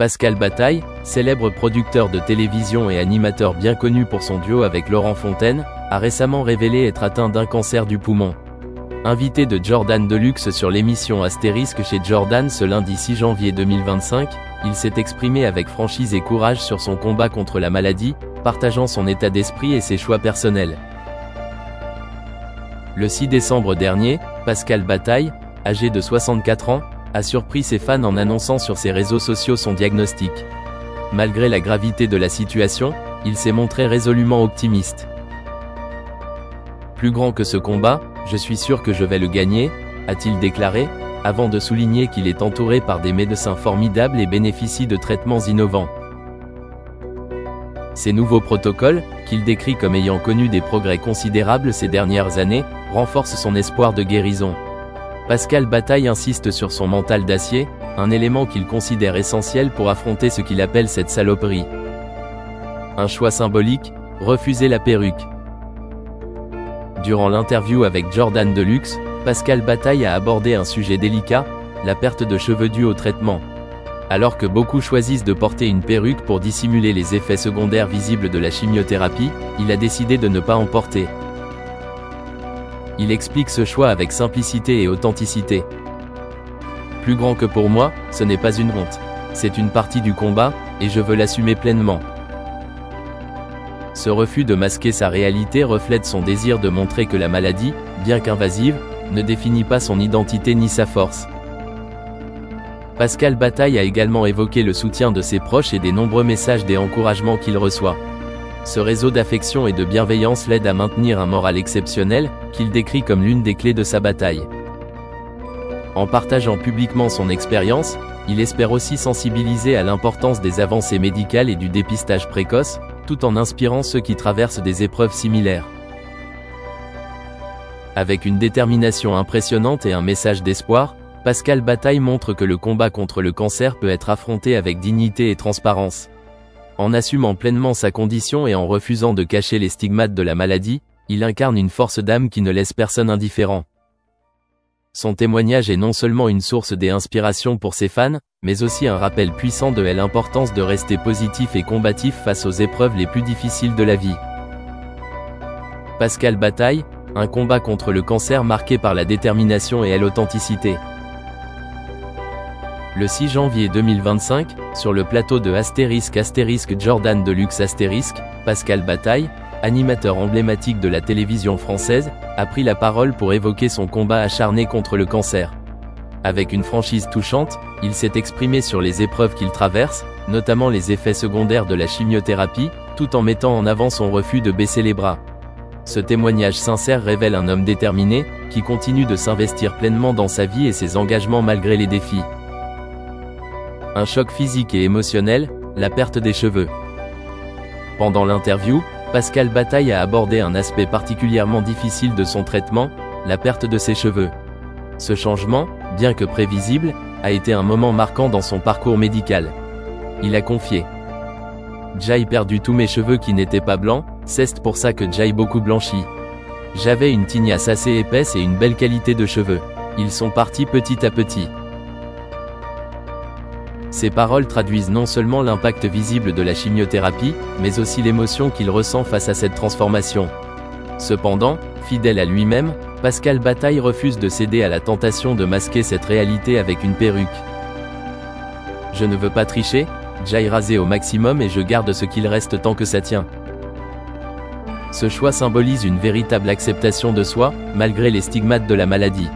Pascal Bataille, célèbre producteur de télévision et animateur bien connu pour son duo avec Laurent Fontaine, a récemment révélé être atteint d'un cancer du poumon. Invité de Jordan Deluxe sur l'émission Astérisque chez Jordan ce lundi 6 janvier 2025, il s'est exprimé avec franchise et courage sur son combat contre la maladie, partageant son état d'esprit et ses choix personnels. Le 6 décembre dernier, Pascal Bataille, âgé de 64 ans, a surpris ses fans en annonçant sur ses réseaux sociaux son diagnostic. Malgré la gravité de la situation, il s'est montré résolument optimiste. Plus grand que ce combat, je suis sûr que je vais le gagner, a-t-il déclaré, avant de souligner qu'il est entouré par des médecins formidables et bénéficie de traitements innovants. Ces nouveaux protocoles, qu'il décrit comme ayant connu des progrès considérables ces dernières années, renforcent son espoir de guérison. Pascal Bataille insiste sur son mental d'acier, un élément qu'il considère essentiel pour affronter ce qu'il appelle cette saloperie. Un choix symbolique, refuser la perruque. Durant l'interview avec Jordan Deluxe, Pascal Bataille a abordé un sujet délicat, la perte de cheveux due au traitement. Alors que beaucoup choisissent de porter une perruque pour dissimuler les effets secondaires visibles de la chimiothérapie, il a décidé de ne pas en porter. Il explique ce choix avec simplicité et authenticité. Plus grand que pour moi, ce n'est pas une honte. C'est une partie du combat, et je veux l'assumer pleinement. Ce refus de masquer sa réalité reflète son désir de montrer que la maladie, bien qu'invasive, ne définit pas son identité ni sa force. Pascal Bataille a également évoqué le soutien de ses proches et des nombreux messages et encouragements qu'il reçoit. Ce réseau d'affection et de bienveillance l'aide à maintenir un moral exceptionnel, qu'il décrit comme l'une des clés de sa bataille. En partageant publiquement son expérience, il espère aussi sensibiliser à l'importance des avancées médicales et du dépistage précoce, tout en inspirant ceux qui traversent des épreuves similaires. Avec une détermination impressionnante et un message d'espoir, Pascal Bataille montre que le combat contre le cancer peut être affronté avec dignité et transparence. En assumant pleinement sa condition et en refusant de cacher les stigmates de la maladie, il incarne une force d'âme qui ne laisse personne indifférent. Son témoignage est non seulement une source d'inspiration pour ses fans, mais aussi un rappel puissant de l'importance de rester positif et combatif face aux épreuves les plus difficiles de la vie. Pascal Bataille, un combat contre le cancer marqué par la détermination et l'authenticité. Le 6 janvier 2025, sur le plateau de Astérisque Jordan Deluxe Astérisque, Pascal Bataille, animateur emblématique de la télévision française, a pris la parole pour évoquer son combat acharné contre le cancer. Avec une franchise touchante, il s'est exprimé sur les épreuves qu'il traverse, notamment les effets secondaires de la chimiothérapie, tout en mettant en avant son refus de baisser les bras. Ce témoignage sincère révèle un homme déterminé, qui continue de s'investir pleinement dans sa vie et ses engagements malgré les défis. Un choc physique et émotionnel, la perte des cheveux. Pendant l'interview, Pascal Bataille a abordé un aspect particulièrement difficile de son traitement, la perte de ses cheveux. Ce changement, bien que prévisible, a été un moment marquant dans son parcours médical. Il a confié: J'ai perdu tous mes cheveux qui n'étaient pas blancs, c'est pour ça que j'ai beaucoup blanchi. J'avais une tignasse assez épaisse et une belle qualité de cheveux. Ils sont partis petit à petit. Ces paroles traduisent non seulement l'impact visible de la chimiothérapie, mais aussi l'émotion qu'il ressent face à cette transformation. Cependant, fidèle à lui-même, Pascal Bataille refuse de céder à la tentation de masquer cette réalité avec une perruque. Je ne veux pas tricher, j'ai rasé au maximum et je garde ce qu'il reste tant que ça tient. Ce choix symbolise une véritable acceptation de soi, malgré les stigmates de la maladie.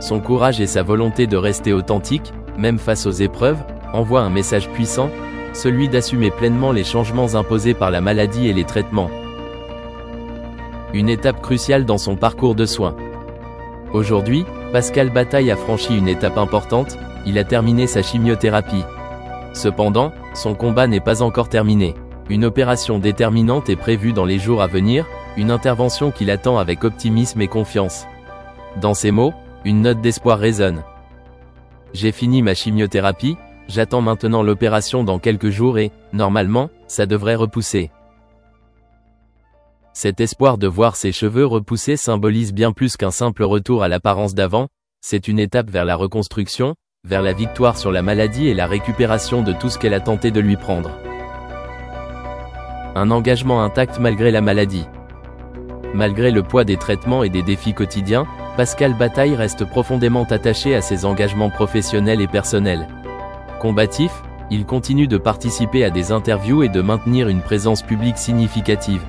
Son courage et sa volonté de rester authentique, même face aux épreuves, envoie un message puissant, celui d'assumer pleinement les changements imposés par la maladie et les traitements. Une étape cruciale dans son parcours de soins. Aujourd'hui, Pascal Bataille a franchi une étape importante, il a terminé sa chimiothérapie. Cependant, son combat n'est pas encore terminé. Une opération déterminante est prévue dans les jours à venir, une intervention qu'il attend avec optimisme et confiance. Dans ces mots, une note d'espoir résonne. J'ai fini ma chimiothérapie, j'attends maintenant l'opération dans quelques jours et, normalement, ça devrait repousser. Cet espoir de voir ses cheveux repousser symbolise bien plus qu'un simple retour à l'apparence d'avant, c'est une étape vers la reconstruction, vers la victoire sur la maladie et la récupération de tout ce qu'elle a tenté de lui prendre. Un engagement intact malgré la maladie. Malgré le poids des traitements et des défis quotidiens, Pascal Bataille reste profondément attaché à ses engagements professionnels et personnels. Combatif, il continue de participer à des interviews et de maintenir une présence publique significative.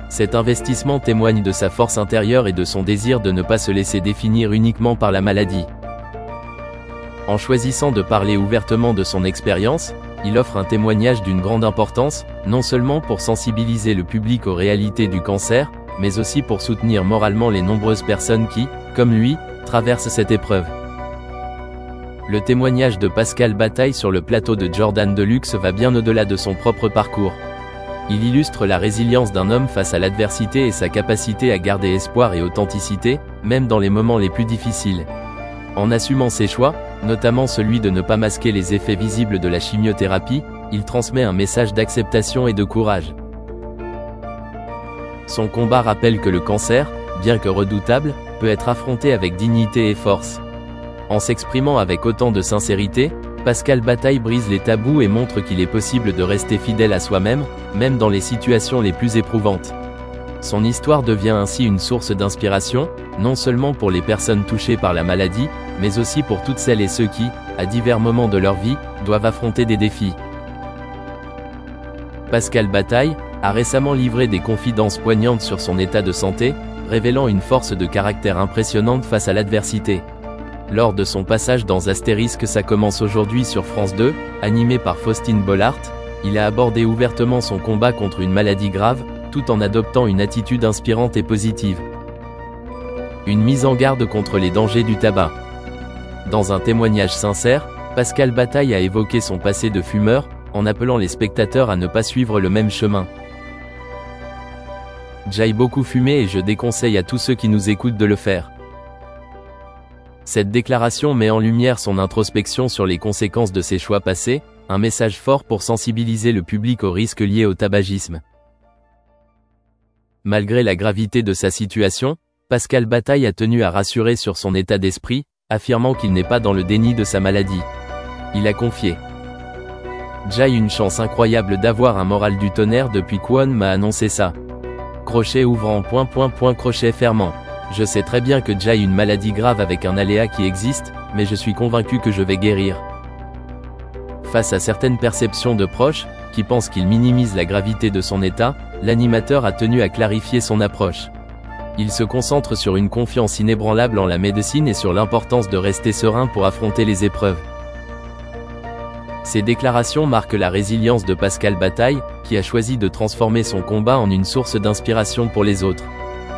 Cet investissement témoigne de sa force intérieure et de son désir de ne pas se laisser définir uniquement par la maladie. En choisissant de parler ouvertement de son expérience, il offre un témoignage d'une grande importance, non seulement pour sensibiliser le public aux réalités du cancer, mais aussi pour soutenir moralement les nombreuses personnes qui, comme lui, traversent cette épreuve. Le témoignage de Pascal Bataille sur le plateau de Jordan Deluxe va bien au-delà de son propre parcours. Il illustre la résilience d'un homme face à l'adversité et sa capacité à garder espoir et authenticité, même dans les moments les plus difficiles. En assumant ses choix, notamment celui de ne pas masquer les effets visibles de la chimiothérapie, il transmet un message d'acceptation et de courage. Son combat rappelle que le cancer, bien que redoutable, peut être affronté avec dignité et force. En s'exprimant avec autant de sincérité, Pascal Bataille brise les tabous et montre qu'il est possible de rester fidèle à soi-même, même dans les situations les plus éprouvantes. Son histoire devient ainsi une source d'inspiration, non seulement pour les personnes touchées par la maladie, mais aussi pour toutes celles et ceux qui, à divers moments de leur vie, doivent affronter des défis. Pascal Bataille a récemment livré des confidences poignantes sur son état de santé, révélant une force de caractère impressionnante face à l'adversité. Lors de son passage dans Astérisque ça commence aujourd'hui sur France 2, animé par Faustine Bollard, il a abordé ouvertement son combat contre une maladie grave, tout en adoptant une attitude inspirante et positive. Une mise en garde contre les dangers du tabac. Dans un témoignage sincère, Pascal Bataille a évoqué son passé de fumeur, en appelant les spectateurs à ne pas suivre le même chemin. J'ai beaucoup fumé et je déconseille à tous ceux qui nous écoutent de le faire. Cette déclaration met en lumière son introspection sur les conséquences de ses choix passés, un message fort pour sensibiliser le public aux risques liés au tabagisme. Malgré la gravité de sa situation, Pascal Bataille a tenu à rassurer sur son état d'esprit, affirmant qu'il n'est pas dans le déni de sa maladie. Il a confié: J'ai une chance incroyable d'avoir un moral du tonnerre depuis qu'On m'a annoncé ça. Crochet ouvrant ... crochet fermant. Je sais très bien que j'ai une maladie grave avec un aléa qui existe, mais je suis convaincu que je vais guérir. Face à certaines perceptions de proches, qui pensent qu'il minimise la gravité de son état, l'animateur a tenu à clarifier son approche. Il se concentre sur une confiance inébranlable en la médecine et sur l'importance de rester serein pour affronter les épreuves. Ces déclarations marquent la résilience de Pascal Bataille, qui a choisi de transformer son combat en une source d'inspiration pour les autres.